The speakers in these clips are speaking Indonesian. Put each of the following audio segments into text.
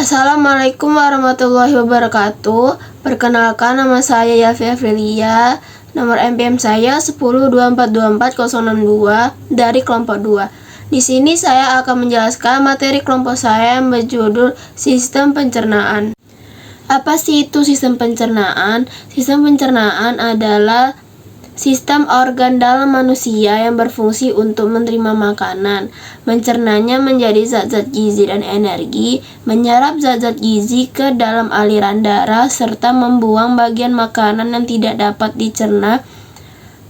Assalamualaikum warahmatullahi wabarakatuh. Perkenalkan, nama saya Yalfi Afrilia. Nomor NPM saya 1024240062 dari kelompok 2. Di sini saya akan menjelaskan materi kelompok saya yang berjudul Sistem Pencernaan. Apa sih itu sistem pencernaan? Sistem pencernaan adalah sistem organ dalam manusia yang berfungsi untuk menerima makanan, mencernanya menjadi zat-zat gizi dan energi, menyerap zat-zat gizi ke dalam aliran darah, serta membuang bagian makanan yang tidak dapat dicerna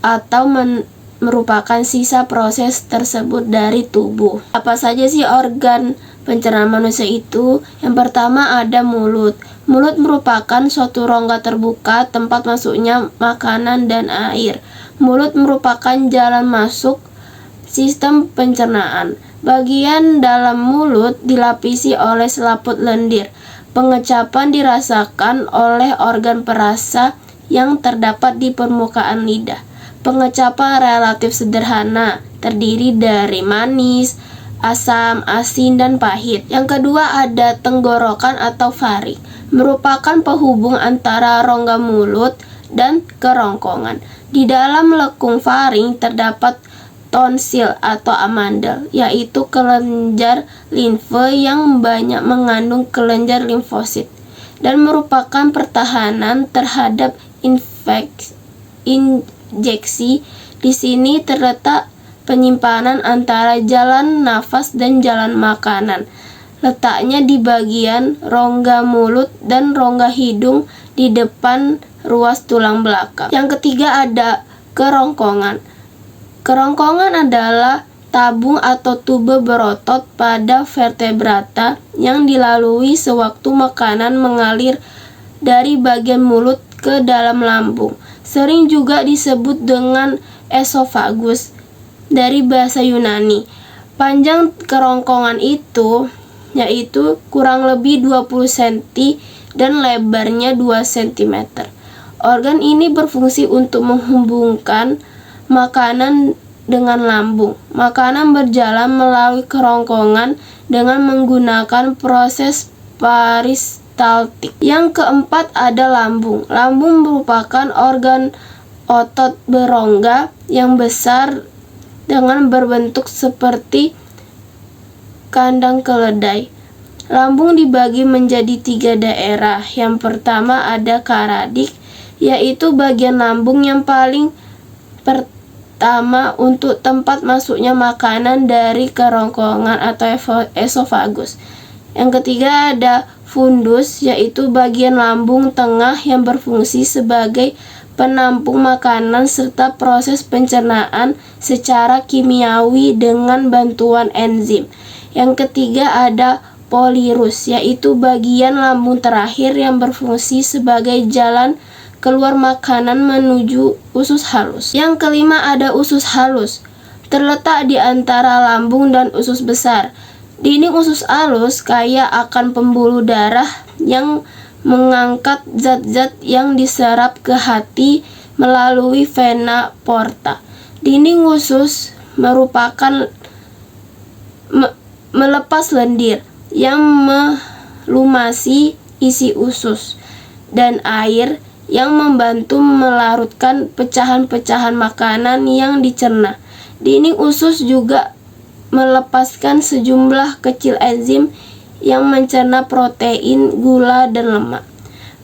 atau merupakan sisa proses tersebut dari tubuh. Apa saja sih organ pencernaan manusia itu? Yang pertama ada mulut. Mulut merupakan suatu rongga terbuka tempat masuknya makanan dan air. Mulut merupakan jalan masuk sistem pencernaan. Bagian dalam mulut dilapisi oleh selaput lendir. Pengecapan dirasakan oleh organ perasa yang terdapat di permukaan lidah. Pengecapan relatif sederhana, terdiri dari manis, asam, asin, dan pahit. Yang kedua ada tenggorokan atau faring, merupakan penghubung antara rongga mulut dan kerongkongan. Di dalam lekung faring terdapat tonsil atau amandel, yaitu kelenjar limfe yang banyak mengandung kelenjar limfosit dan merupakan pertahanan terhadap injeksi. Di sini terletak penyimpanan antara jalan nafas dan jalan makanan. Letaknya di bagian rongga mulut dan rongga hidung di depan ruas tulang belakang. Yang ketiga ada kerongkongan. Kerongkongan adalah tabung atau tube berotot pada vertebrata yang dilalui sewaktu makanan mengalir dari bagian mulut ke dalam lambung. Sering juga disebut dengan esofagus dari bahasa Yunani. Panjang kerongkongan itu yaitu kurang lebih 20 cm dan lebarnya 2 cm. Organ ini berfungsi untuk menghubungkan makanan dengan lambung. Makanan berjalan melalui kerongkongan dengan menggunakan proses peristaltik. Yang keempat ada lambung. Lambung merupakan organ otot berongga yang besar dengan berbentuk seperti kandang keledai. Lambung dibagi menjadi 3 daerah. Yang pertama ada karadik, yaitu bagian lambung yang paling pertama untuk tempat masuknya makanan dari kerongkongan atau esofagus. Yang ketiga ada fundus, yaitu bagian lambung tengah yang berfungsi sebagai penampung makanan serta proses pencernaan secara kimiawi dengan bantuan enzim. Yang ketiga ada polirus, yaitu bagian lambung terakhir yang berfungsi sebagai jalan keluar makanan menuju usus halus. Yang kelima ada usus halus, terletak di antara lambung dan usus besar. Dinding usus halus kaya akan pembuluh darah yang mengangkat zat-zat yang diserap ke hati melalui vena porta. Dinding usus merupakan melepas lendir yang melumasi isi usus dan air yang membantu melarutkan pecahan-pecahan makanan yang dicerna. Dinding usus juga melepaskan sejumlah kecil enzim yang mencerna protein, gula, dan lemak.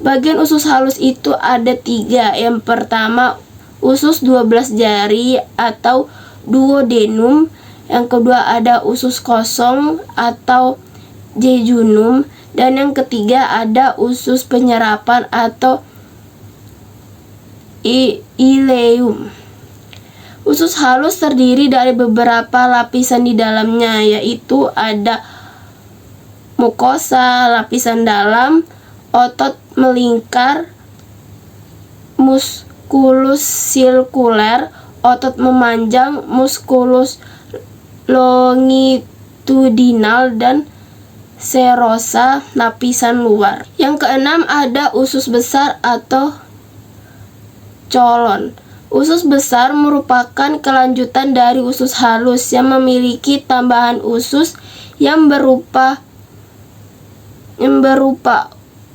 Bagian usus halus itu ada 3. Yang pertama usus 12 jari atau duodenum. Yang kedua ada usus kosong atau jejunum, dan yang ketiga ada usus penyerapan atau ileum. Usus halus terdiri dari beberapa lapisan di dalamnya, yaitu ada mukosa, lapisan dalam, otot melingkar, muskulus sirkuler, otot memanjang, muskulus longitudinal, dan serosa, lapisan luar. Yang keenam ada usus besar atau colon. Usus besar merupakan kelanjutan dari usus halus yang memiliki tambahan usus yang berupa yang berupa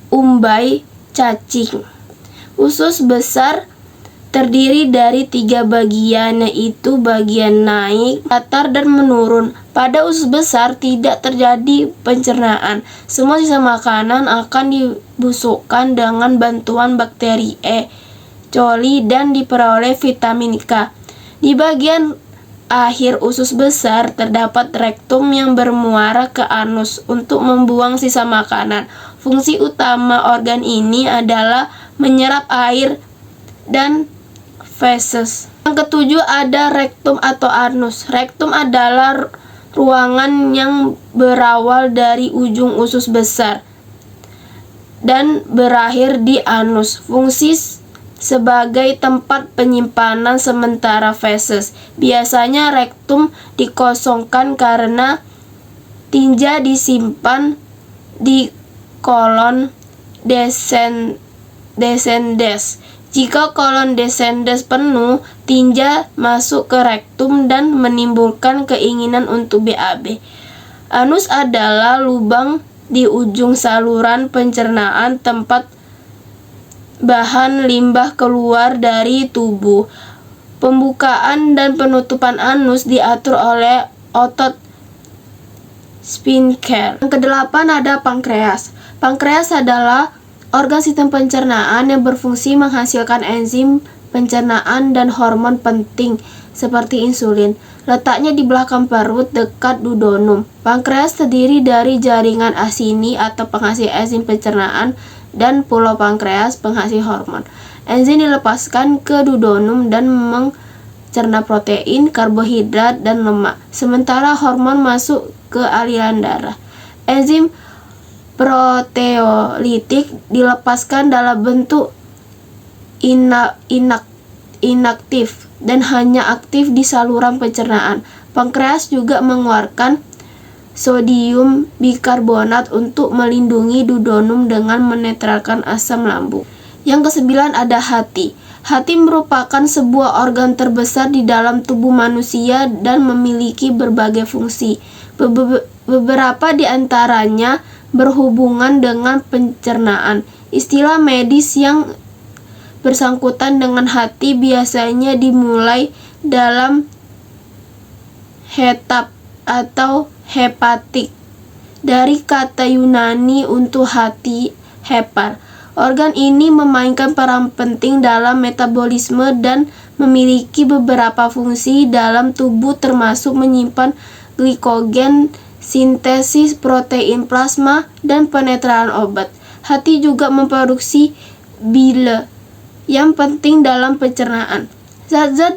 umbai cacing. Usus besar terdiri dari 3 bagian, yaitu bagian naik, datar, dan menurun. Pada usus besar tidak terjadi pencernaan. Semua sisa makanan akan dibusukkan dengan bantuan bakteri E. coli dan diperoleh vitamin K. Di bagian akhir usus besar terdapat rektum yang bermuara ke anus untuk membuang sisa makanan. Fungsi utama organ ini adalah menyerap air dan feses. Yang ketujuh ada rektum atau anus. Rektum adalah ruangan yang berawal dari ujung usus besar dan berakhir di anus. Fungsi sebagai tempat penyimpanan sementara feses. Biasanya rektum dikosongkan karena tinja disimpan di kolon descendens. Jika kolon descendens penuh, tinja masuk ke rektum dan menimbulkan keinginan untuk BAB. Anus adalah lubang di ujung saluran pencernaan, tempat bahan limbah keluar dari tubuh. Pembukaan dan penutupan anus diatur oleh otot sphincter. Yang kedelapan ada pankreas. Pankreas adalah organ sistem pencernaan yang berfungsi menghasilkan enzim pencernaan dan hormon penting seperti insulin. Letaknya di belakang perut dekat duodenum. Pankreas terdiri dari jaringan asini atau penghasil enzim pencernaan dan pulau pankreas penghasil hormon. Enzim dilepaskan ke duodenum dan mencerna protein, karbohidrat, dan lemak, sementara hormon masuk ke aliran darah. Enzim proteolitik dilepaskan dalam bentuk inaktif dan hanya aktif di saluran pencernaan. Pankreas juga mengeluarkan sodium bikarbonat untuk melindungi duodenum dengan menetralkan asam lambung. Yang kesembilan ada hati. Hati merupakan sebuah organ terbesar di dalam tubuh manusia dan memiliki berbagai fungsi. Beberapa di antaranya berhubungan dengan pencernaan. Istilah medis yang bersangkutan dengan hati biasanya dimulai dalam hetap atau hepatik, dari kata Yunani untuk hati, hepar. Organ ini memainkan peran penting dalam metabolisme dan memiliki beberapa fungsi dalam tubuh, termasuk menyimpan glikogen, sintesis protein plasma, dan penetralan obat. Hati juga memproduksi bile yang penting dalam pencernaan. Zat-zat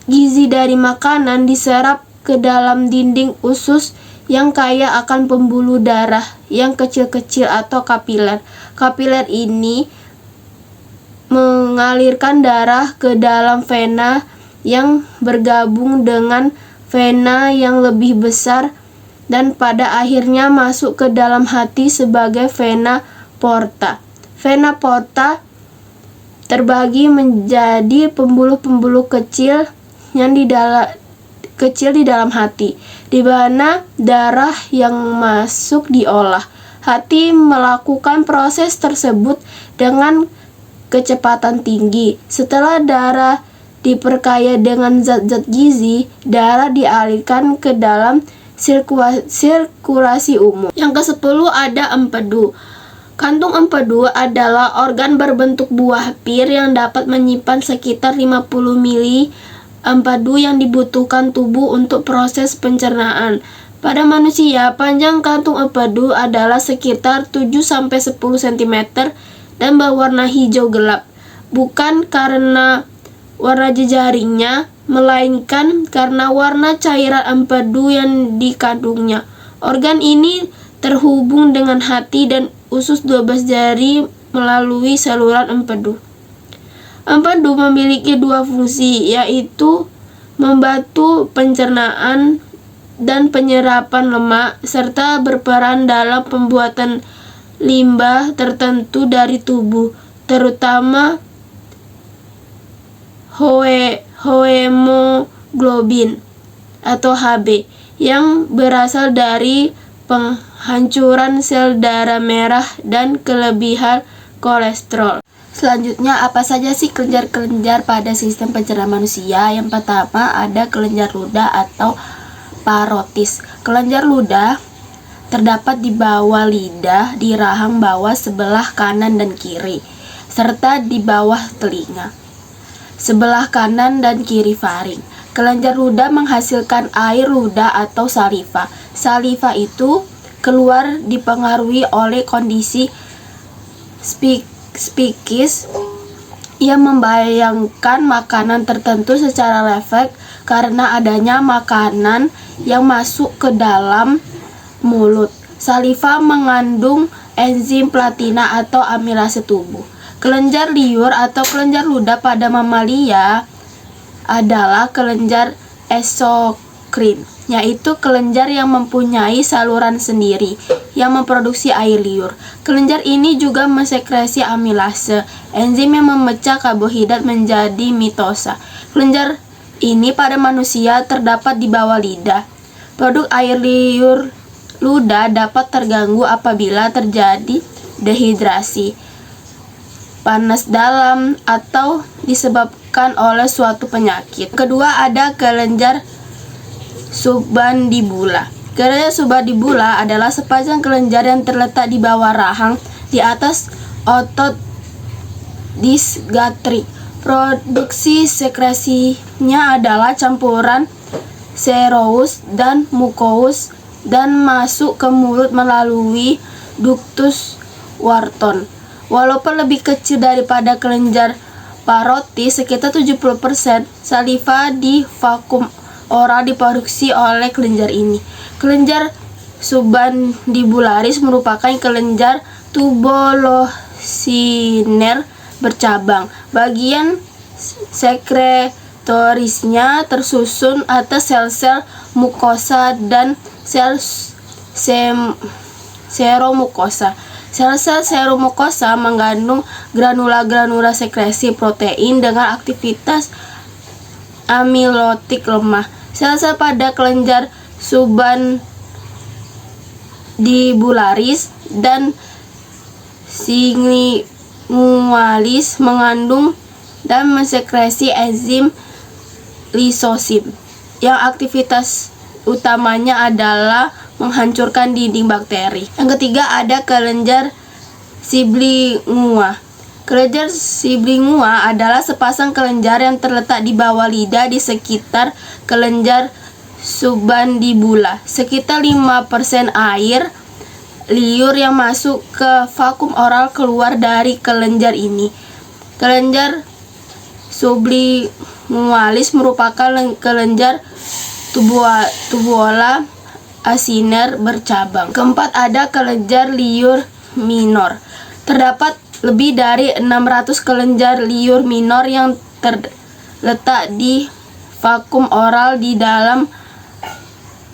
gizi dari makanan diserap ke dalam dinding usus yang kaya akan pembuluh darah yang kecil-kecil atau kapiler. Kapiler ini mengalirkan darah ke dalam vena yang bergabung dengan vena yang lebih besar dan pada akhirnya masuk ke dalam hati sebagai vena porta. Vena porta terbagi menjadi pembuluh-pembuluh kecil yang di dalam hati, di mana darah yang masuk diolah. Hati melakukan proses tersebut dengan kecepatan tinggi. Setelah darah diperkaya dengan zat-zat gizi, darah dialirkan ke dalam sirkulasi umum. Yang ke-10 ada empedu. Kantung empedu adalah organ berbentuk buah pir yang dapat menyimpan sekitar 50 mili empedu yang dibutuhkan tubuh untuk proses pencernaan. Pada manusia, panjang kantung empedu adalah sekitar 7-10 cm dan berwarna hijau gelap. Bukan karena warna jejaringnya, melainkan karena warna cairan empedu yang dikandungnya. Organ ini terhubung dengan hati dan usus 12 jari melalui saluran empedu. Empedu memiliki 2 fungsi, yaitu membantu pencernaan dan penyerapan lemak, serta berperan dalam pembuatan limbah tertentu dari tubuh, terutama hemoglobin atau Hb yang berasal dari hancuran sel darah merah, dan kelebihan kolesterol. Selanjutnya, apa saja sih kelenjar-kelenjar pada sistem pencernaan manusia? Yang pertama ada kelenjar ludah atau parotis. Kelenjar ludah terdapat di bawah lidah, di rahang bawah sebelah kanan dan kiri, serta di bawah telinga, sebelah kanan dan kiri faring. Kelenjar ludah menghasilkan air ludah atau saliva. Saliva itu keluar dipengaruhi oleh kondisi psikis yang membayangkan makanan tertentu secara refleks karena adanya makanan yang masuk ke dalam mulut. Saliva mengandung enzim platina atau amilase tubuh. Kelenjar liur atau kelenjar ludah pada mamalia adalah kelenjar eksokrin, yaitu kelenjar yang mempunyai saluran sendiri yang memproduksi air liur. Kelenjar ini juga mensekresi amilase, enzim yang memecah karbohidrat menjadi mitosa. Kelenjar ini pada manusia terdapat di bawah lidah. Produk air liur ludah dapat terganggu apabila terjadi dehidrasi, panas dalam, atau disebabkan oleh suatu penyakit. Kedua ada kelenjar submandibula. Kelenjar submandibula adalah sepasang kelenjar yang terletak di bawah rahang, di atas otot disgastrik. Produksi sekresinya adalah campuran serous dan mucous dan masuk ke mulut melalui ductus Wharton. Walaupun lebih kecil daripada kelenjar parotis, sekitar 70% saliva di vakum oral diproduksi oleh kelenjar ini. Kelenjar submandibularis merupakan kelenjar tubulosiner bercabang. Bagian sekretorisnya tersusun atas sel-sel mukosa dan sel seromukosa. Sel-sel seromukosa mengandung granula-granula sekresi protein dengan aktivitas amilotik lemah. Sel-sel pada kelenjar submandibularis dan sigmoidalis mengandung dan mensekresi enzim lisosim yang aktivitas utamanya adalah menghancurkan dinding bakteri. Yang ketiga ada kelenjar sublingual. Kelenjar sublingual adalah sepasang kelenjar yang terletak di bawah lidah di sekitar kelenjar submandibula. Sekitar 5% air liur yang masuk ke vakum oral keluar dari kelenjar ini. Kelenjar sublingualis merupakan kelenjar tubular asiner bercabang. Keempat ada kelenjar liur minor. Terdapat lebih dari 600 kelenjar liur minor yang terletak di vakum oral di dalam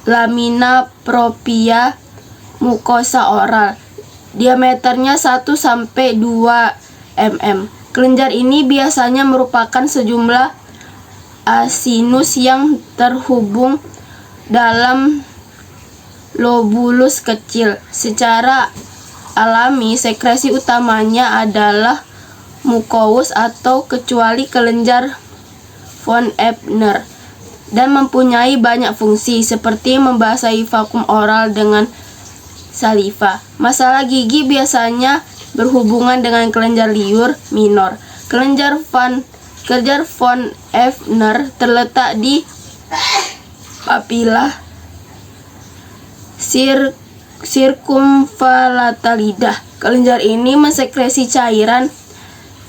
lamina propria mukosa oral. Diameternya 1-2 mm. Kelenjar ini biasanya merupakan sejumlah asinus yang terhubung dalam lobulus kecil. Secara alami, sekresi utamanya adalah mucous atau kecuali kelenjar von Ebner dan mempunyai banyak fungsi seperti membasahi vakum oral dengan saliva. Masalah gigi biasanya berhubungan dengan kelenjar liur minor. Kelenjar von Ebner terletak di papila sirkumflata lidah. Kelenjar ini mensekresi cairan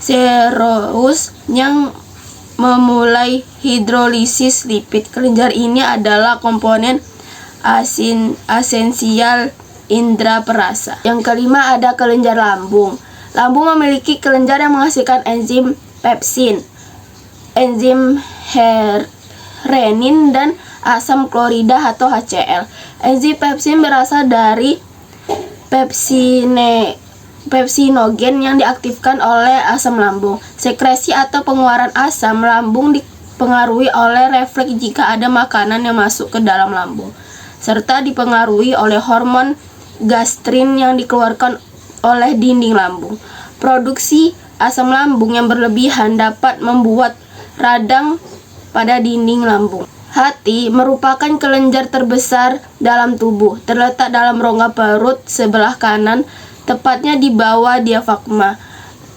serous yang memulai hidrolisis lipid. Kelenjar ini adalah komponen esensial indera perasa. Yang kelima ada kelenjar lambung. Lambung memiliki kelenjar yang menghasilkan enzim pepsin, enzim renin, dan asam klorida atau HCl. Enzim pepsin berasal dari pepsinogen yang diaktifkan oleh asam lambung. Sekresi atau pengeluaran asam lambung dipengaruhi oleh refleks jika ada makanan yang masuk ke dalam lambung, serta dipengaruhi oleh hormon gastrin yang dikeluarkan oleh dinding lambung. Produksi asam lambung yang berlebihan dapat membuat radang pada dinding lambung. Hati merupakan kelenjar terbesar dalam tubuh, terletak dalam rongga perut sebelah kanan, tepatnya di bawah diafragma.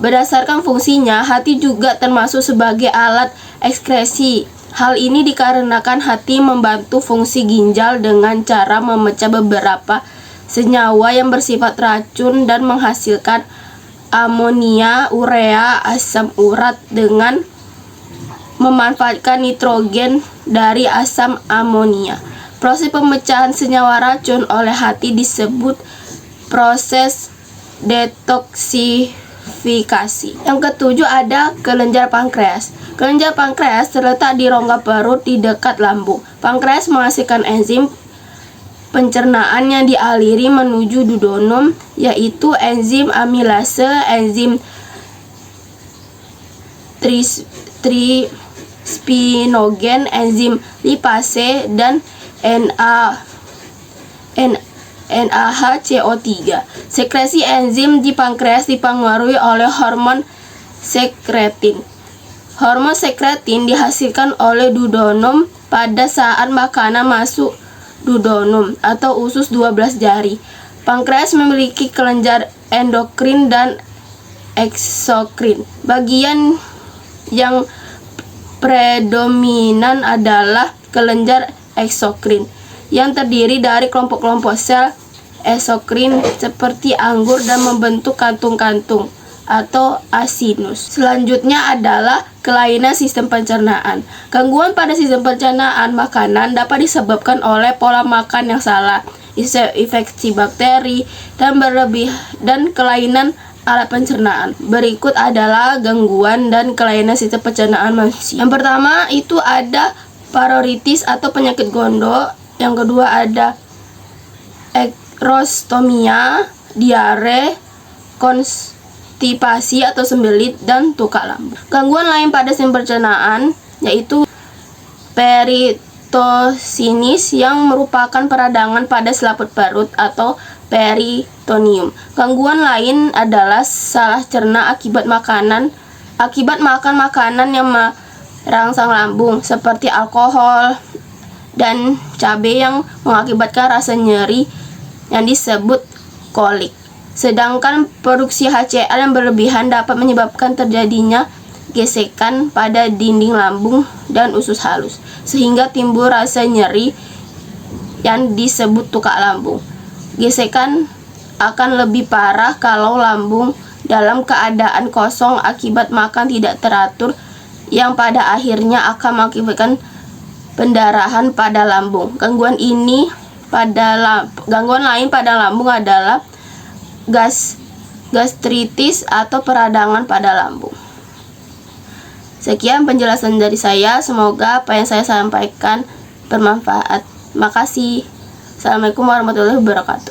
Berdasarkan fungsinya, hati juga termasuk sebagai alat ekskresi. Hal ini dikarenakan hati membantu fungsi ginjal dengan cara memecah beberapa senyawa yang bersifat racun dan menghasilkan amonia, urea, asam urat dengan memanfaatkan nitrogen dari asam amonia. Proses pemecahan senyawa racun oleh hati disebut proses detoksifikasi. Yang ketujuh ada kelenjar pankreas. Kelenjar pankreas terletak di rongga perut di dekat lambung. Pankreas menghasilkan enzim pencernaan yang dialiri menuju duodenum, yaitu enzim amilase, enzim spinogen, enzim lipase, dan NAHCO3. Sekresi enzim di pankreas dipengaruhi oleh hormon sekretin. Hormon sekretin dihasilkan oleh duodenum pada saat makanan masuk duodenum atau usus 12 jari. Pankreas memiliki kelenjar endokrin dan eksokrin. Bagian yang predominan adalah kelenjar eksokrin yang terdiri dari kelompok-kelompok sel eksokrin seperti anggur dan membentuk kantung-kantung atau acinus. Selanjutnya adalah kelainan sistem pencernaan. Gangguan pada sistem pencernaan makanan dapat disebabkan oleh pola makan yang salah, infeksi bakteri, dan kelainan alat pencernaan. Berikut adalah gangguan dan kelainan sistem pencernaan manusia. Yang pertama itu ada paroritis atau penyakit gondok. Yang kedua ada ekrostomia, diare, konstipasi atau sembelit, dan tukak lambung. Gangguan lain pada sistem pencernaan yaitu peritosinis yang merupakan peradangan pada selaput perut atau peritoneum. Gangguan lain adalah salah cerna akibat makan makanan yang merangsang lambung seperti alkohol dan cabai yang mengakibatkan rasa nyeri yang disebut kolik. Sedangkan produksi HCl yang berlebihan dapat menyebabkan terjadinya gesekan pada dinding lambung dan usus halus sehingga timbul rasa nyeri yang disebut tukak lambung. Gesekan akan lebih parah kalau lambung dalam keadaan kosong akibat makan tidak teratur yang pada akhirnya akan mengakibatkan pendarahan pada lambung. Gangguan lain pada lambung adalah gastritis atau peradangan pada lambung. Sekian penjelasan dari saya. Semoga apa yang saya sampaikan bermanfaat. Makasih. Assalamualaikum warahmatullahi wabarakatuh.